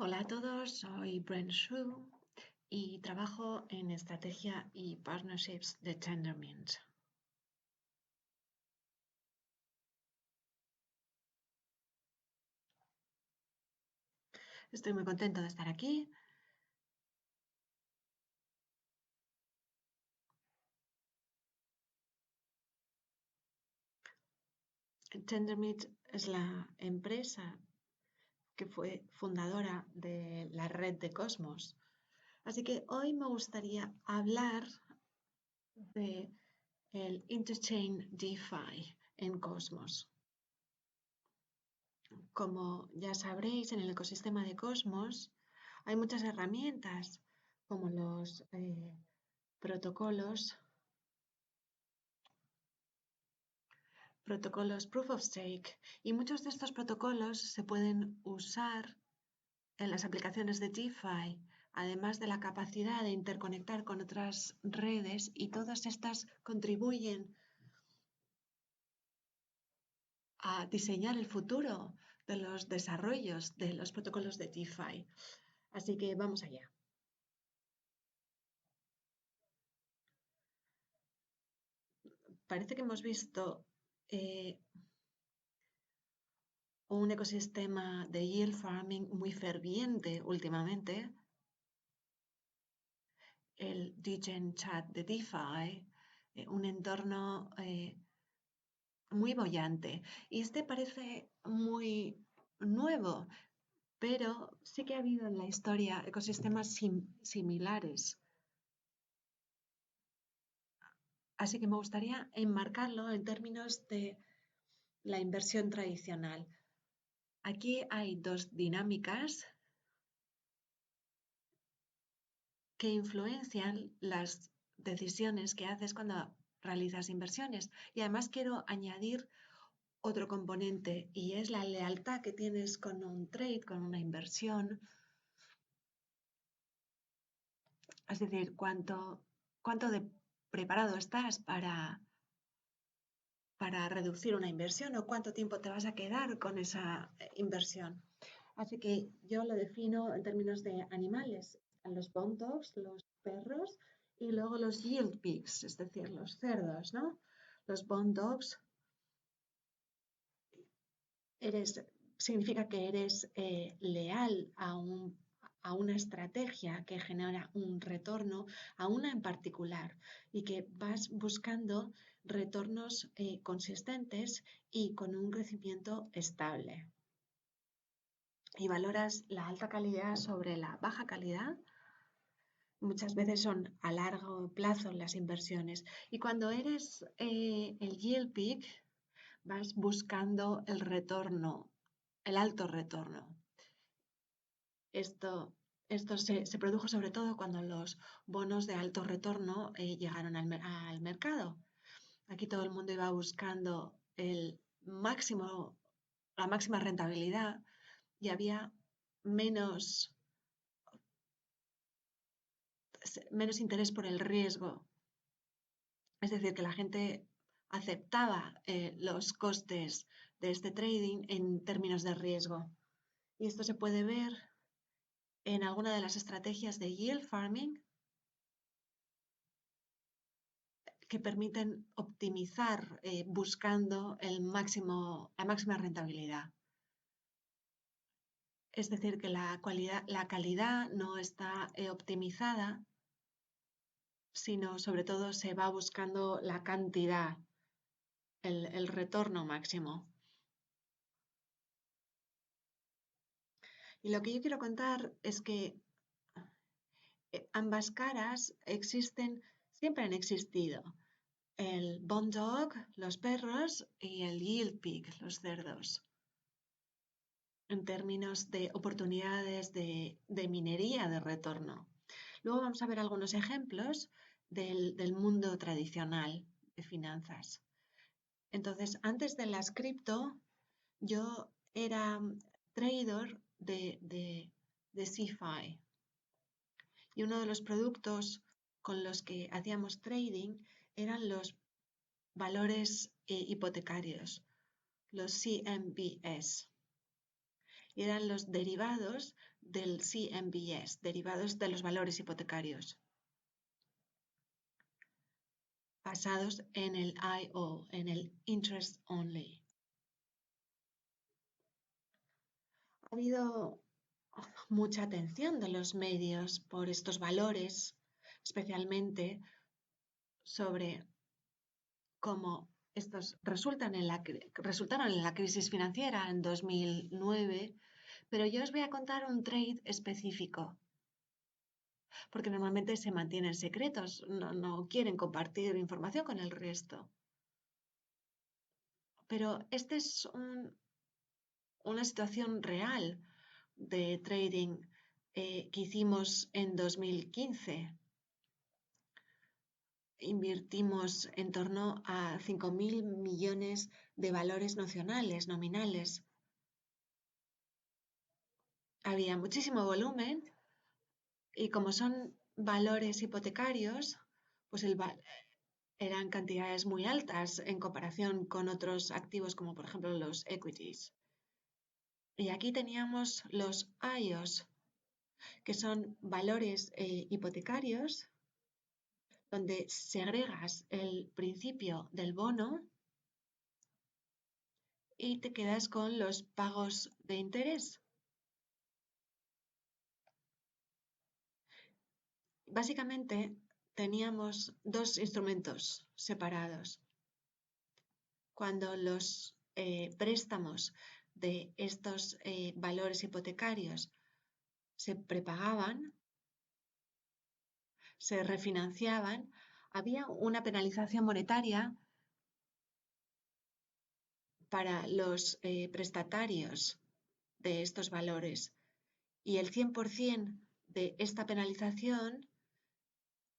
Hola a todos, soy Brent Xu y trabajo en estrategia y partnerships de Tendermint. Estoy muy contento de estar aquí. Tendermint es la empresa que fue fundadora de la red de Cosmos. Así que hoy me gustaría hablar de el Interchain DeFi en Cosmos. Como ya sabréis, en el ecosistema de Cosmos hay muchas herramientas como los protocolos Proof of Stake, y muchos de estos protocolos se pueden usar en las aplicaciones de DeFi, además de la capacidad de interconectar con otras redes, y todas estas contribuyen a diseñar el futuro de los desarrollos de los protocolos de DeFi. Así que vamos allá. Parece que hemos visto un ecosistema de yield farming muy ferviente últimamente. El Degen Chat de DeFi, un entorno muy boyante. Y este parece muy nuevo, pero sí que ha habido en la historia ecosistemas similares. Así que me gustaría enmarcarlo en términos de la inversión tradicional. Aquí hay dos dinámicas que influencian las decisiones que haces cuando realizas inversiones. Y además quiero añadir otro componente, y es la lealtad que tienes con un trade, con una inversión. Es decir, cuánto de preparado estás para reducir una inversión, o cuánto tiempo te vas a quedar con esa inversión. Así que yo lo defino en términos de animales. Están los bone dogs, los perros, y luego los yield pigs, es decir, los cerdos, ¿no? Los bone dogs significa que eres leal a una estrategia que genera un retorno, a una en particular, y que vas buscando retornos consistentes y con un crecimiento estable. Y valoras la alta calidad sobre la baja calidad. Muchas veces son a largo plazo las inversiones. Y cuando eres el yield pig, vas buscando el retorno, el alto retorno. Esto se produjo sobre todo cuando los bonos de alto retorno llegaron al mercado. Aquí todo el mundo iba buscando la máxima rentabilidad, y había menos interés por el riesgo. Es decir, que la gente aceptaba los costes de este trading en términos de riesgo. Y esto se puede ver en alguna de las estrategias de yield farming que permiten optimizar buscando la máxima rentabilidad. Es decir, que la calidad no está optimizada, sino sobre todo se va buscando la cantidad, el retorno máximo. Y lo que yo quiero contar es que ambas caras siempre han existido. El bone dog, los perros, y el yield pig, los cerdos, en términos de oportunidades de minería de retorno. Luego vamos a ver algunos ejemplos del mundo tradicional de finanzas. Entonces, antes de las cripto, yo era trader de CeFi. Y uno de los productos con los que hacíamos trading eran los valores hipotecarios, los CMBS. Y eran los derivados del CMBS, derivados de los valores hipotecarios, basados en el IO, en el Interest Only. Ha habido mucha atención de los medios por estos valores, especialmente sobre cómo estos resultaron en la crisis financiera en 2009, pero yo os voy a contar un trade específico, porque normalmente se mantienen secretos, no quieren compartir información con el resto. Pero esta es una situación real de trading que hicimos en 2015. Invertimos en torno a 5.000 millones de valores nominales. Había muchísimo volumen y como son valores hipotecarios, pues eran cantidades muy altas en comparación con otros activos como por ejemplo los equities. Y aquí teníamos los IOs, que son valores hipotecarios donde segregas el principio del bono y te quedas con los pagos de interés. Básicamente teníamos dos instrumentos separados. Cuando los préstamos de estos valores hipotecarios se prepagaban, se refinanciaban, había una penalización monetaria para los prestatarios de estos valores y el 100% de esta penalización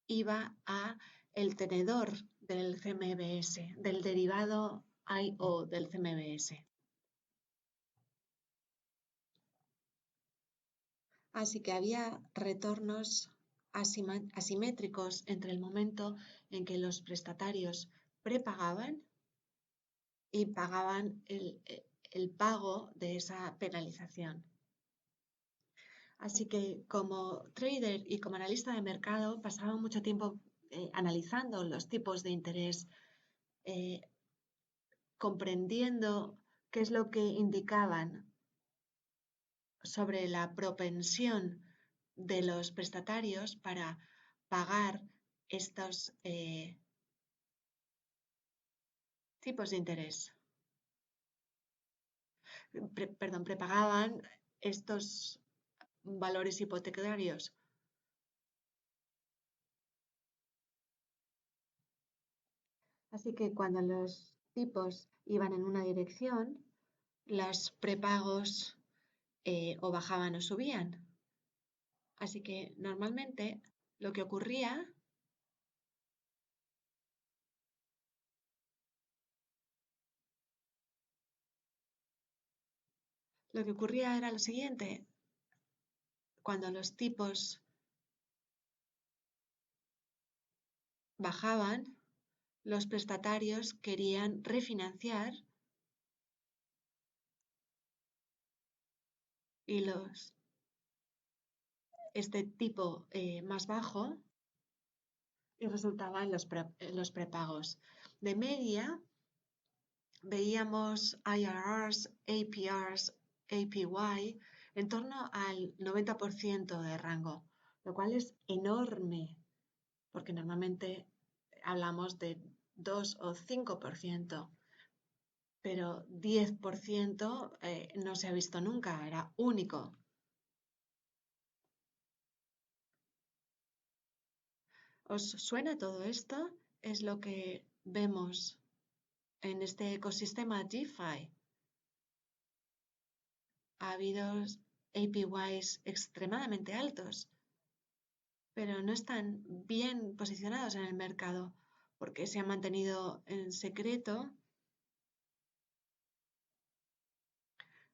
iba a el tenedor del CMBS, del derivado IO del CMBS. Así que había retornos asimétricos entre el momento en que los prestatarios prepagaban y pagaban el pago de esa penalización. Así que como trader y como analista de mercado pasaba mucho tiempo analizando los tipos de interés, comprendiendo qué es lo que indicaban sobre la propensión de los prestatarios para pagar estos tipos de interés. Prepagaban estos valores hipotecarios. Así que cuando los tipos iban en una dirección, los prepagos o bajaban o subían. Así que normalmente lo que ocurría era lo siguiente. Cuando los tipos bajaban, los prestatarios querían refinanciar y este tipo más bajo y resultaban los prepagos. De media veíamos IRRs, APRs, APY en torno al 90% de rango, lo cual es enorme porque normalmente hablamos de 2 o 5%, pero 10% no se ha visto nunca, era único. ¿Os suena todo esto? Es lo que vemos en este ecosistema DeFi. Ha habido APYs extremadamente altos, pero no están bien posicionados en el mercado porque se han mantenido en secreto.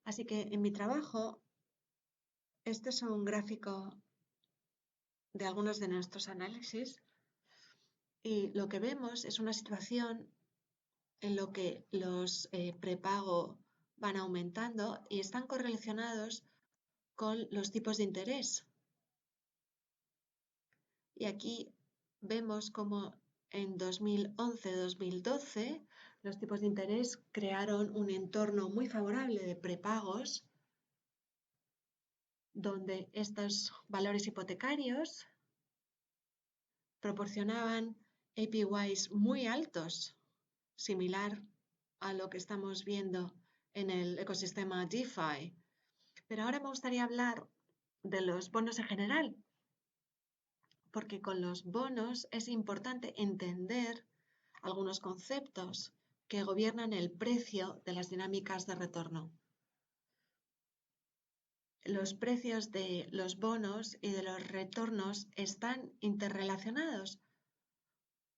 Así que en mi trabajo, este es un gráfico de algunos de nuestros análisis y lo que vemos es una situación en lo que los prepago van aumentando y están correlacionados con los tipos de interés. Y aquí vemos cómo en 2011-2012 los tipos de interés crearon un entorno muy favorable de prepagos, donde estos valores hipotecarios proporcionaban APYs muy altos, similar a lo que estamos viendo en el ecosistema DeFi. Pero ahora me gustaría hablar de los bonos en general, porque con los bonos es importante entender algunos conceptos que gobiernan el precio de las dinámicas de retorno. Los precios de los bonos y de los retornos están interrelacionados,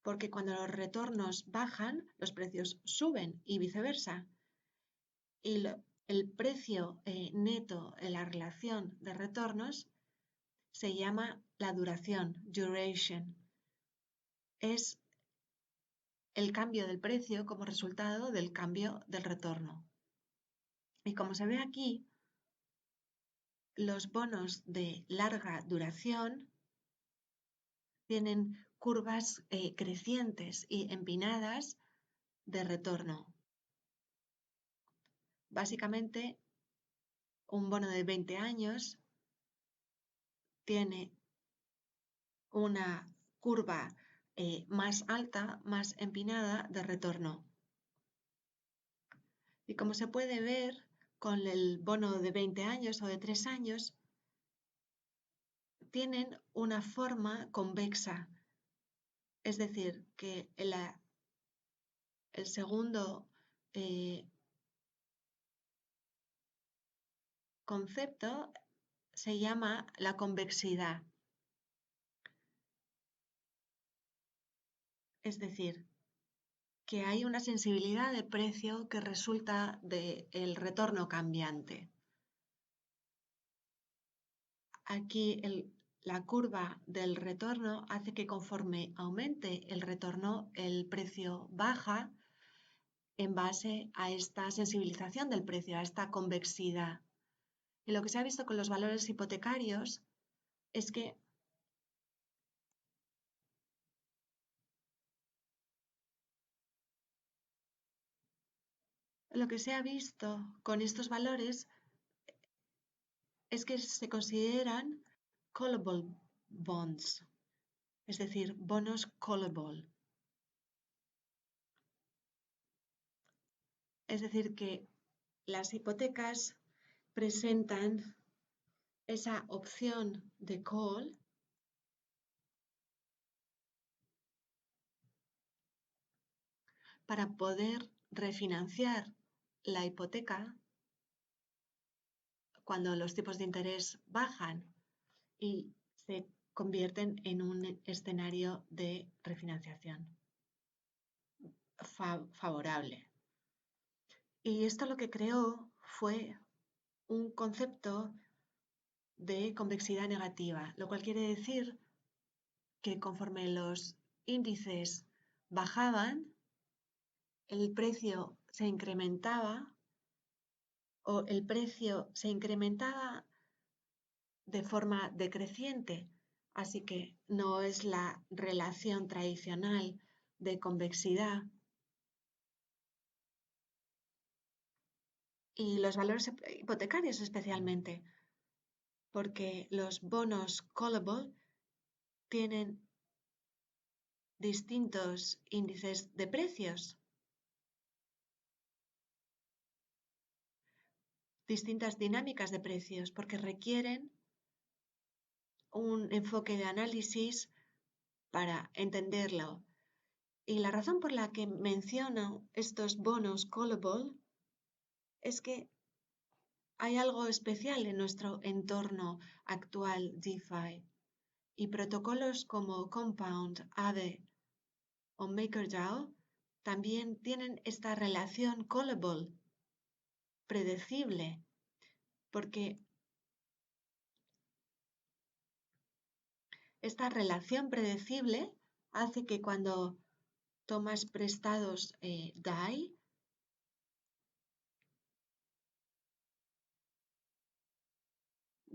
porque cuando los retornos bajan, los precios suben y viceversa. Y el precio neto en la relación de retornos se llama la duración, duration. Es el cambio del precio como resultado del cambio del retorno. Y como se ve aquí, los bonos de larga duración tienen curvas crecientes y empinadas de retorno. Básicamente, un bono de 20 años tiene una curva más alta, más empinada de retorno. Y como se puede ver con el bono de 20 años o de 3 años, tienen una forma convexa. Es decir, que el segundo concepto se llama la convexidad. Es decir, que hay una sensibilidad de precio que resulta del retorno cambiante. Aquí la curva del retorno hace que conforme aumente el retorno, el precio baja en base a esta sensibilización del precio, a esta convexidad. Y lo que se ha visto con los valores hipotecarios es que lo que se ha visto con estos valores es que se consideran callable bonds, es decir, bonos callable. Es decir, que las hipotecas presentan esa opción de call para poder refinanciar la hipoteca cuando los tipos de interés bajan y se convierten en un escenario de refinanciación favorable. Y esto lo que creó fue un concepto de convexidad negativa, lo cual quiere decir que conforme los índices bajaban, el precio se incrementaba o el precio se incrementaba de forma decreciente, así que no es la relación tradicional de convexidad. Y los valores hipotecarios especialmente, porque los bonos callable tienen distintos índices de precios, distintas dinámicas de precios, porque requieren un enfoque de análisis para entenderlo. Y la razón por la que menciono estos bonos callable es que hay algo especial en nuestro entorno actual DeFi y protocolos como Compound, Aave o MakerDAO también tienen esta relación callable, predecible, porque esta relación predecible hace que cuando tomas prestados DAI,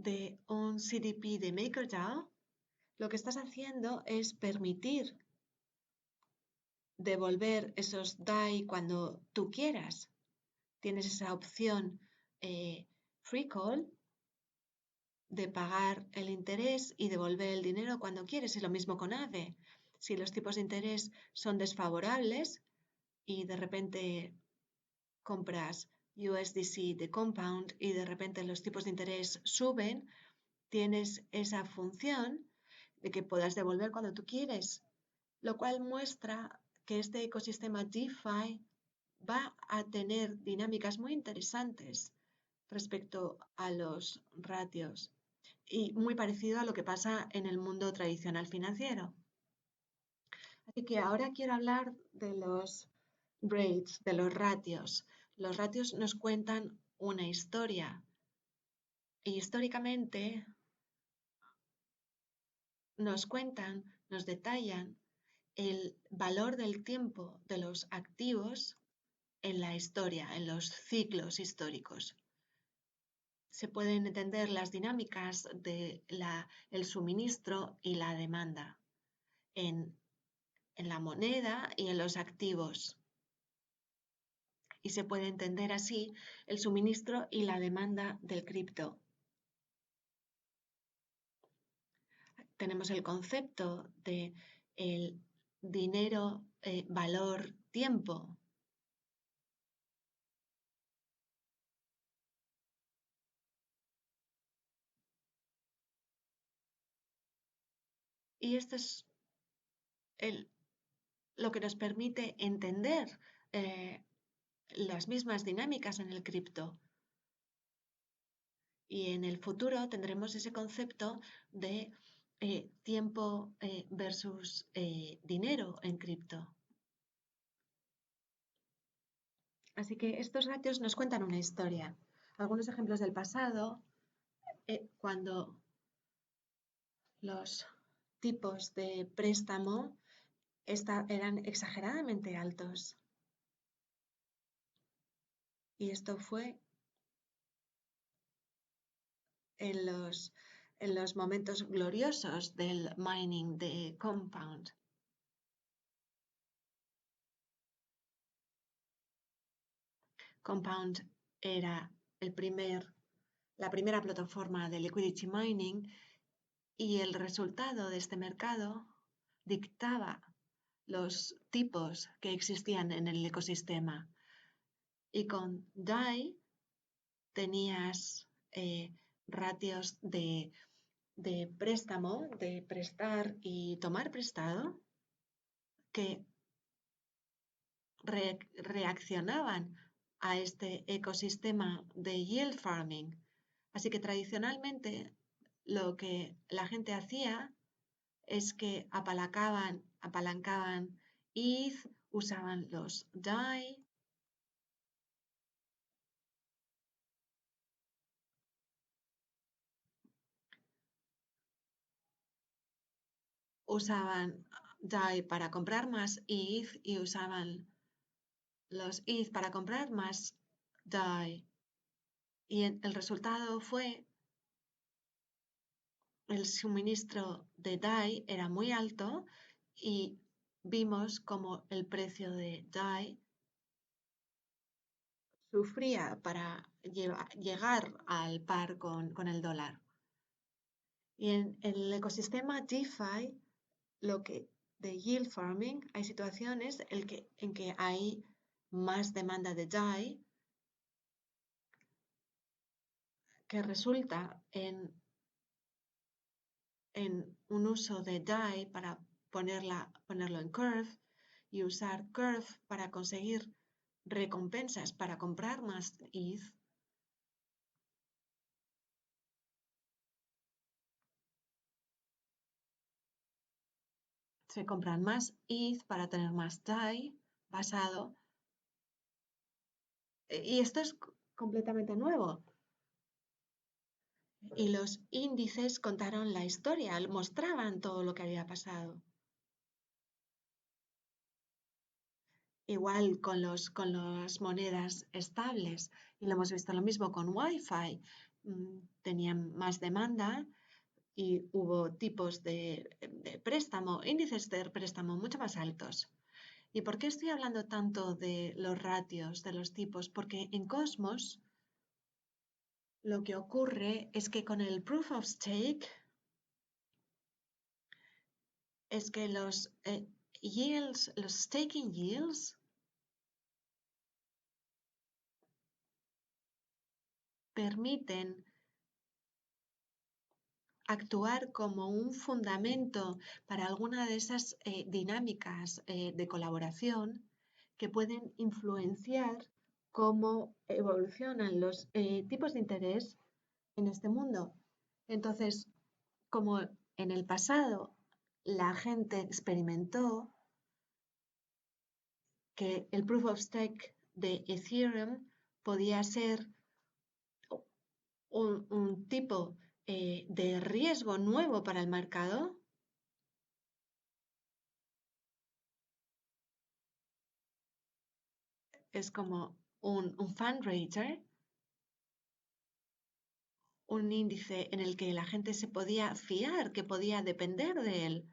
de un CDP de MakerDAO, lo que estás haciendo es permitir devolver esos DAI cuando tú quieras. Tienes esa opción free call de pagar el interés y devolver el dinero cuando quieres. Y lo mismo con AVE. Si los tipos de interés son desfavorables y de repente compras USDC de Compound y de repente los tipos de interés suben, tienes esa función de que puedas devolver cuando tú quieres, lo cual muestra que este ecosistema DeFi va a tener dinámicas muy interesantes respecto a los ratios y muy parecido a lo que pasa en el mundo tradicional financiero. Así que ahora quiero hablar de los rates, de los ratios. Los ratios nos cuentan una historia y históricamente nos cuentan, nos detallan el valor del tiempo de los activos en la historia, en los ciclos históricos. Se pueden entender las dinámicas de el suministro y la demanda en la moneda y en los activos. Y se puede entender así el suministro y la demanda del cripto. Tenemos el concepto de el dinero, valor, tiempo. Y esto es lo que nos permite entender las mismas dinámicas en el cripto. Y en el futuro tendremos ese concepto de tiempo versus dinero en cripto. Así que estos ratios nos cuentan una historia. Algunos ejemplos del pasado, cuando los tipos de préstamo eran exageradamente altos. Y esto fue en los momentos gloriosos del mining de Compound. Compound era la primera plataforma de liquidity mining y el resultado de este mercado dictaba los tipos que existían en el ecosistema. Y con DAI tenías ratios de préstamo, de prestar y tomar prestado, que reaccionaban a este ecosistema de yield farming. Así que tradicionalmente lo que la gente hacía es que apalancaban ETH, usaban los DAI, usaban DAI para comprar más ETH y usaban los ETH para comprar más DAI. Y el resultado fue el suministro de DAI era muy alto y vimos como el precio de DAI sufría para llegar al par con el dólar. Y en el ecosistema DeFi, de yield farming, hay situaciones en que hay más demanda de DAI que resulta en un uso de DAI para ponerlo en Curve y usar Curve para conseguir recompensas para comprar más ETH. Se compran más ETH para tener más DAI basado. Y esto es completamente nuevo. Y los índices contaron la historia, mostraban todo lo que había pasado. Igual con las monedas estables. Y lo hemos visto lo mismo con Wi-Fi. tenían más demanda y hubo tipos de préstamo, índices de préstamo mucho más altos. ¿Y por qué estoy hablando tanto de los ratios, de los tipos? Porque en Cosmos lo que ocurre es que con el proof of stake es que los yields, los staking yields permiten actuar como un fundamento para alguna de esas dinámicas de colaboración que pueden influenciar cómo evolucionan los tipos de interés en este mundo. Entonces, como en el pasado la gente experimentó que el proof of stake de Ethereum podía ser un tipo de riesgo nuevo para el mercado, es como un fundraiser, un índice en el que la gente se podía fiar, que podía depender de él.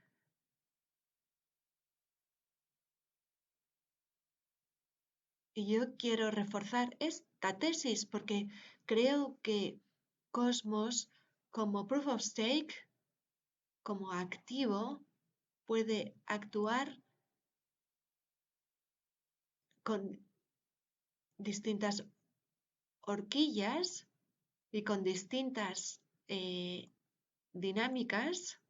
Y yo quiero reforzar esta tesis porque creo que Cosmos, como proof of stake, como activo, puede actuar con distintas horquillas y con distintas dinámicas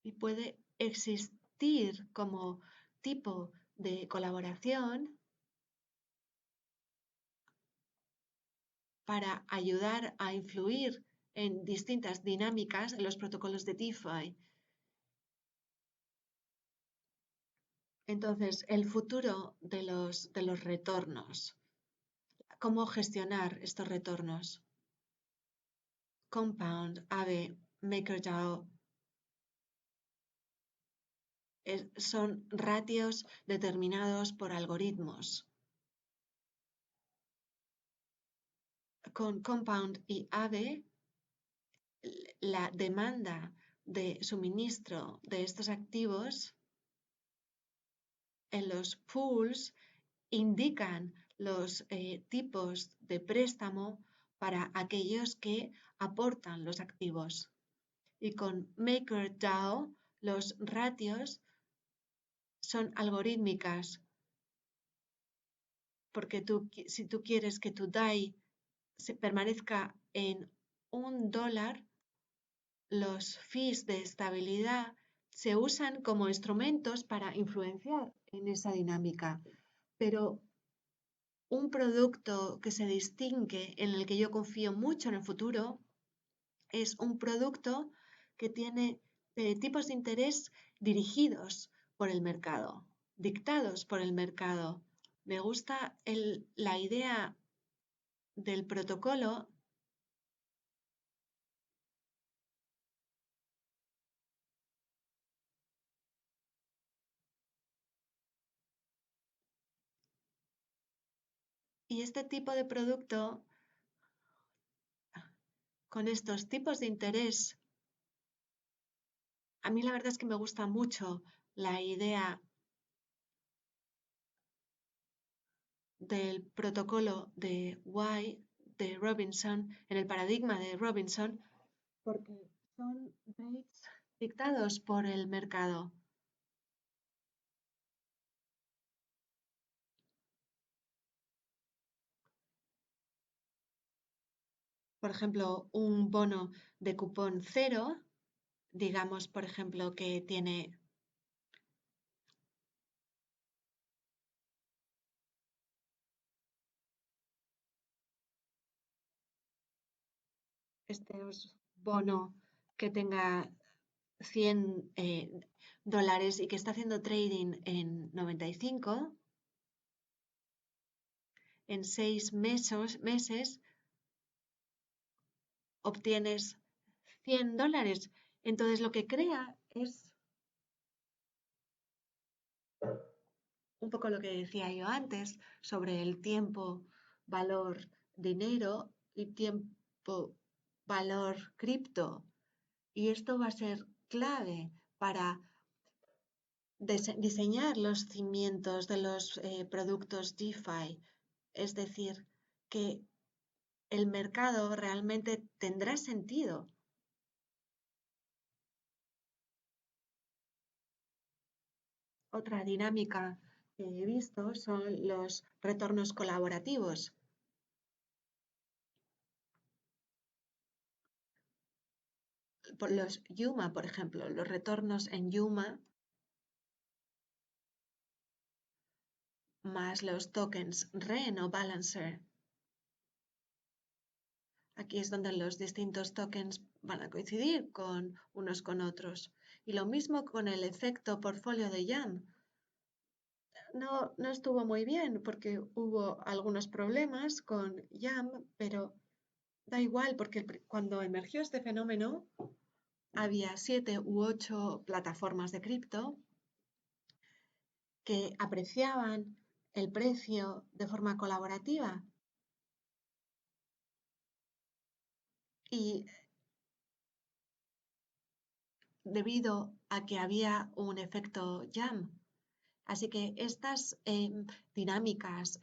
y puede existir como tipo de colaboración para ayudar a influir en distintas dinámicas en los protocolos de DeFi. Entonces, el futuro de los retornos. ¿Cómo gestionar estos retornos? Compound, Aave, MakerDAO son ratios determinados por algoritmos. Con Compound y Aave, la demanda de suministro de estos activos en los pools indican los tipos de préstamo para aquellos que aportan los activos. Y con MakerDAO los ratios son algorítmicas, porque si tú quieres que tu DAI se permanezca en $1, los fees de estabilidad se usan como instrumentos para influenciar en esa dinámica. Pero un producto que se distingue, en el que yo confío mucho en el futuro, es un producto que tiene tipos de interés dirigidos por el mercado, dictados por el mercado. Me gusta la idea del protocolo y este tipo de producto con estos tipos de interés. A mí la verdad es que me gusta mucho la idea del protocolo de Y de Robinson, en el paradigma de Robinson, porque son rates dictados por el mercado. Por ejemplo, un bono de cupón cero, digamos, por ejemplo, que tiene este bono que tenga 100 dólares y que está haciendo trading en 95, en 6 meses obtienes $100. Entonces lo que crea es un poco lo que decía yo antes sobre el tiempo, valor, dinero y tiempo, valor, cripto. Y esto va a ser clave para diseñar los cimientos de los productos DeFi. Es decir, que el mercado realmente tendrá sentido. Otra dinámica que he visto son los retornos colaborativos. Por los Yuma, por ejemplo, los retornos en Yuma más los tokens REN o Balancer. Aquí es donde los distintos tokens van a coincidir con unos con otros. Y lo mismo con el efecto portfolio de YAM. No estuvo muy bien porque hubo algunos problemas con YAM, pero da igual porque cuando emergió este fenómeno había 7 u 8 plataformas de cripto que apreciaban el precio de forma colaborativa y debido a que había un efecto jam. Así que estas dinámicas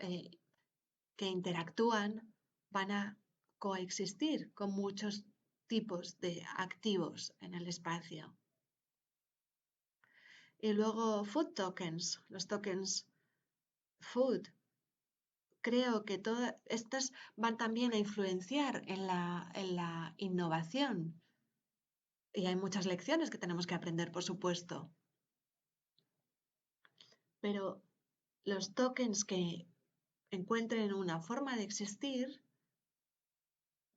que interactúan van a coexistir con muchos tipos de activos en el espacio. Y luego food tokens, los tokens food. Creo que todas estas van también a influenciar en la innovación. Y hay muchas lecciones que tenemos que aprender, por supuesto. Pero los tokens que encuentren una forma de existir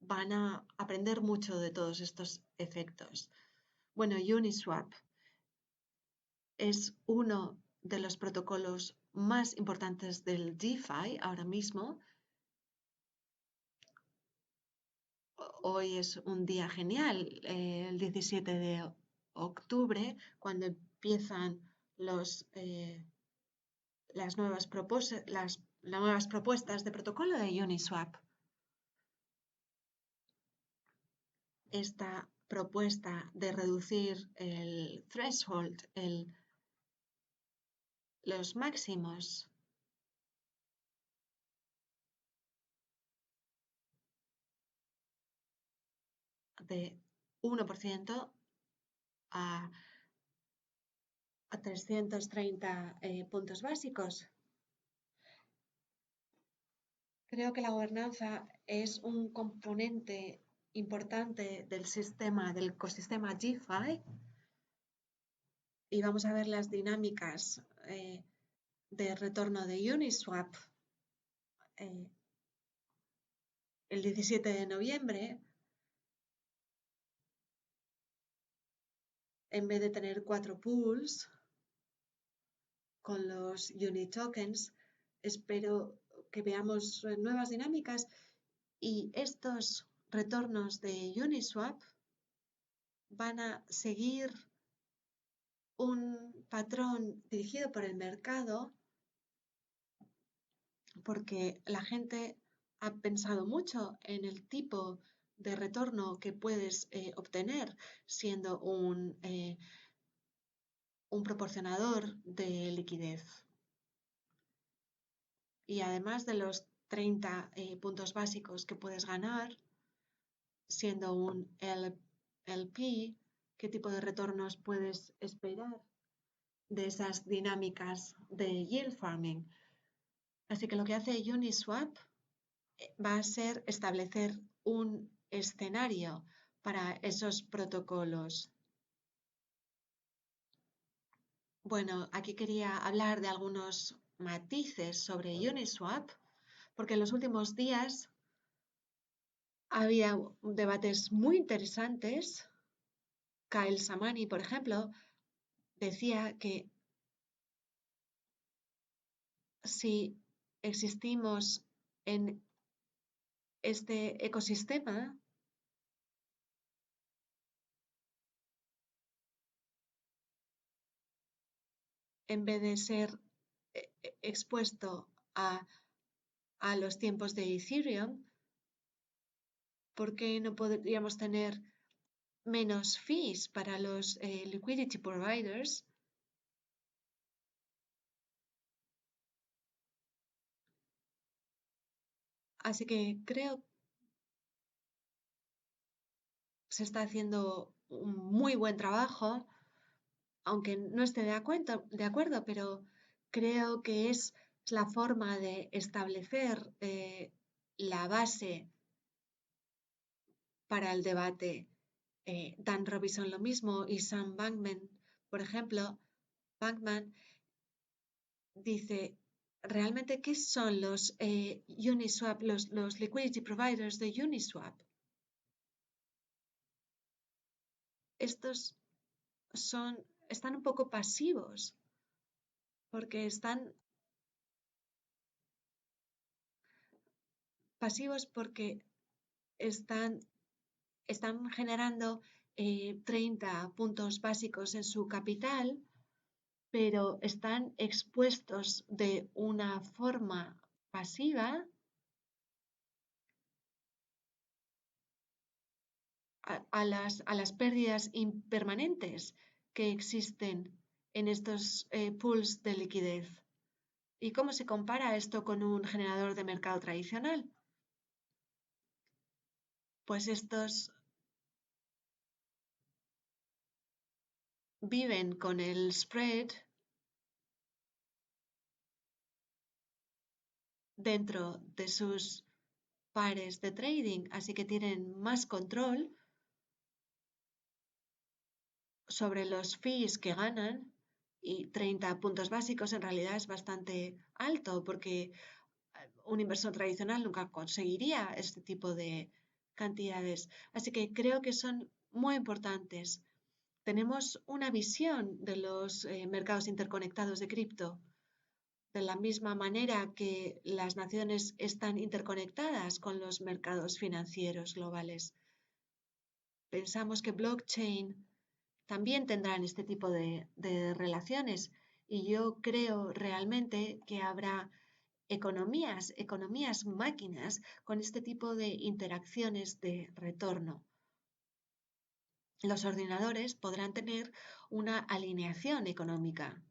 van a aprender mucho de todos estos efectos. Bueno, Uniswap es uno de los protocolos más importantes del DeFi ahora mismo. Hoy es un día genial, el 17 de octubre, cuando empiezan las nuevas propuestas de protocolo de Uniswap. Esta propuesta de reducir el threshold, los máximos de 1% a 330 puntos básicos. Creo que la gobernanza es un componente importante del ecosistema DeFi y vamos a ver las dinámicas de retorno de Uniswap el 17 de noviembre. En vez de tener 4 pools con los Unitokens, espero que veamos nuevas dinámicas y estos retornos de Uniswap van a seguir un patrón dirigido por el mercado porque la gente ha pensado mucho en el tipo de retorno que puedes obtener siendo un proporcionador de liquidez. Y además de los 30 puntos básicos que puedes ganar siendo un LP, ¿qué tipo de retornos puedes esperar de esas dinámicas de yield farming? Así que lo que hace Uniswap va a ser establecer un escenario para esos protocolos. Bueno, aquí quería hablar de algunos matices sobre Uniswap, porque en los últimos días había debates muy interesantes. Kyle Samani, por ejemplo, decía que si existimos en este ecosistema, en vez de ser expuesto a los tiempos de Ethereum, ¿por qué no podríamos tener menos fees para los liquidity providers? Así que creo que se está haciendo un muy buen trabajo, aunque no esté de acuerdo, pero creo que es la forma de establecer la base para el debate. Dan Robinson lo mismo y Sam Bankman, por ejemplo, Bankman dice, ¿realmente qué son los Uniswap, los liquidity providers de Uniswap? Estos están un poco pasivos porque están pasivos porque están, están generando 30 puntos básicos en su capital, pero están expuestos de una forma pasiva a las pérdidas impermanentes que existen en estos pools de liquidez. ¿Y cómo se compara esto con un generador de mercado tradicional? Pues estos viven con el spread dentro de sus pares de trading, así que tienen más control sobre los fees que ganan y 30 puntos básicos en realidad es bastante alto porque un inversor tradicional nunca conseguiría este tipo de cantidades. Así que creo que son muy importantes. Tenemos una visión de los mercados interconectados de cripto, de la misma manera que las naciones están interconectadas con los mercados financieros globales. Pensamos que blockchain también tendrán este tipo de relaciones y yo creo realmente que habrá economías máquinas con este tipo de interacciones de retorno. Los ordenadores podrán tener una alineación económica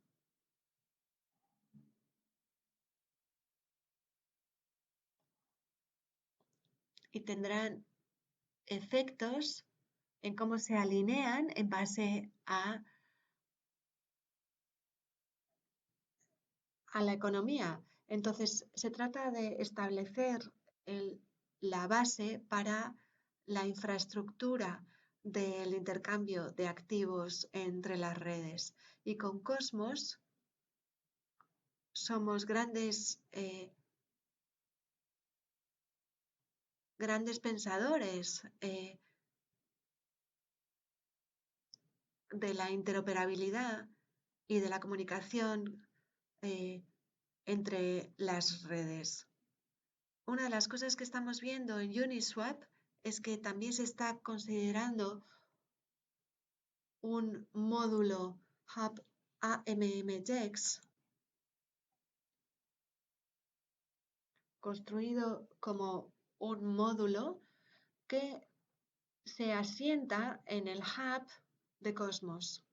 y tendrán efectos en cómo se alinean en base a la economía. Entonces, se trata de establecer la base para la infraestructura del intercambio de activos entre las redes. Y con Cosmos somos grandes pensadores de la interoperabilidad y de la comunicación eh, entre las redes. Una de las cosas que estamos viendo en Uniswap es que también se está considerando un módulo Hub AMMJEX construido como un módulo que se asienta en el hub de Cosmos.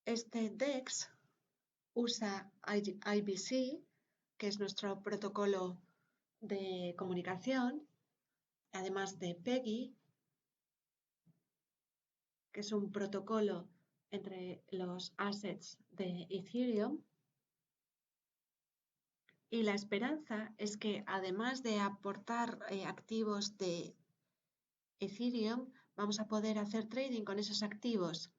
Este DEX usa IBC, que es nuestro protocolo de comunicación, además de PEGI, que es un protocolo entre los assets de Ethereum. Y la esperanza es que además de aportar activos de Ethereum, vamos a poder hacer trading con esos activos.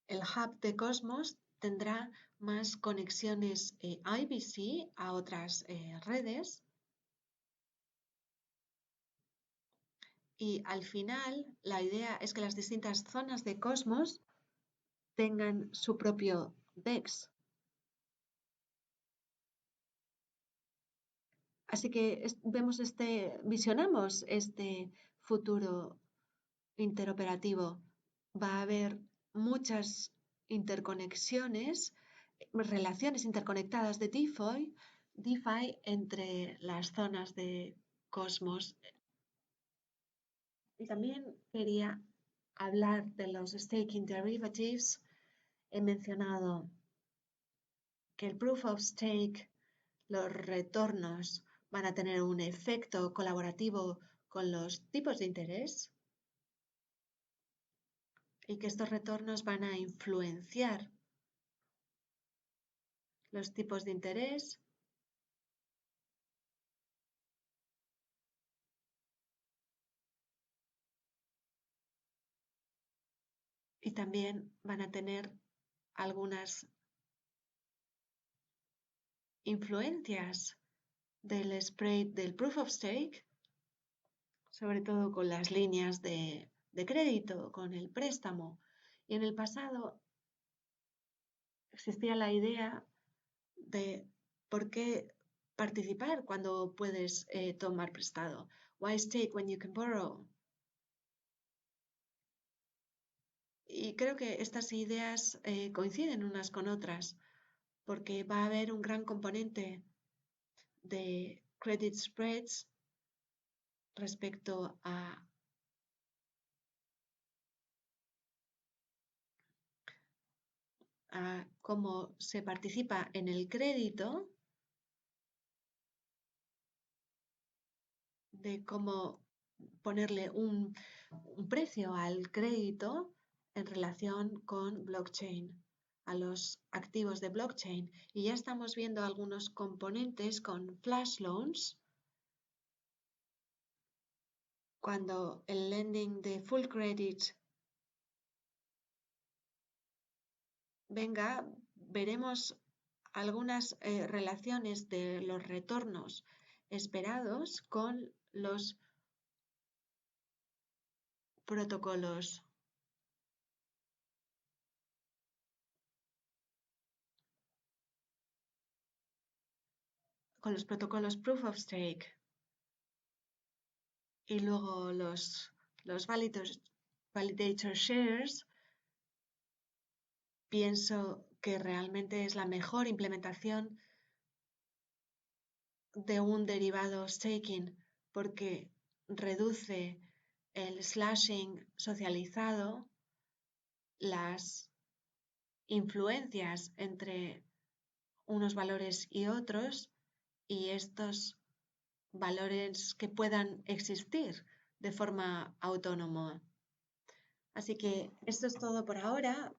El hub de Cosmos tendrá más conexiones IBC a otras redes y al final la idea es que las distintas zonas de Cosmos tengan su propio DEX. Así que visionamos este futuro interoperativo. Va a haber muchas interconexiones, relaciones interconectadas de DeFi entre las zonas de Cosmos. Y también quería hablar de los staking derivatives. He mencionado que el proof of stake, los retornos van a tener un efecto colaborativo con los tipos de interés y que estos retornos van a influenciar los tipos de interés y también van a tener algunas influencias del spread del proof of stake, sobre todo con las líneas de crédito, con el préstamo. Y en el pasado existía la idea de por qué participar cuando puedes tomar prestado. Why stake when you can borrow? Y creo que estas ideas coinciden unas con otras, porque va a haber un gran componente de credit spreads respecto a cómo se participa en el crédito, de cómo ponerle un precio al crédito en relación con blockchain, a los activos de blockchain. Y ya estamos viendo algunos componentes con flash loans, cuando el lending de full credit venga, veremos algunas relaciones de los retornos esperados con los protocolos, proof of stake y luego los validator shares. Pienso que realmente es la mejor implementación de un derivado staking porque reduce el slashing socializado, las influencias entre unos valores y otros y estos valores que puedan existir de forma autónoma. Así que esto es todo por ahora.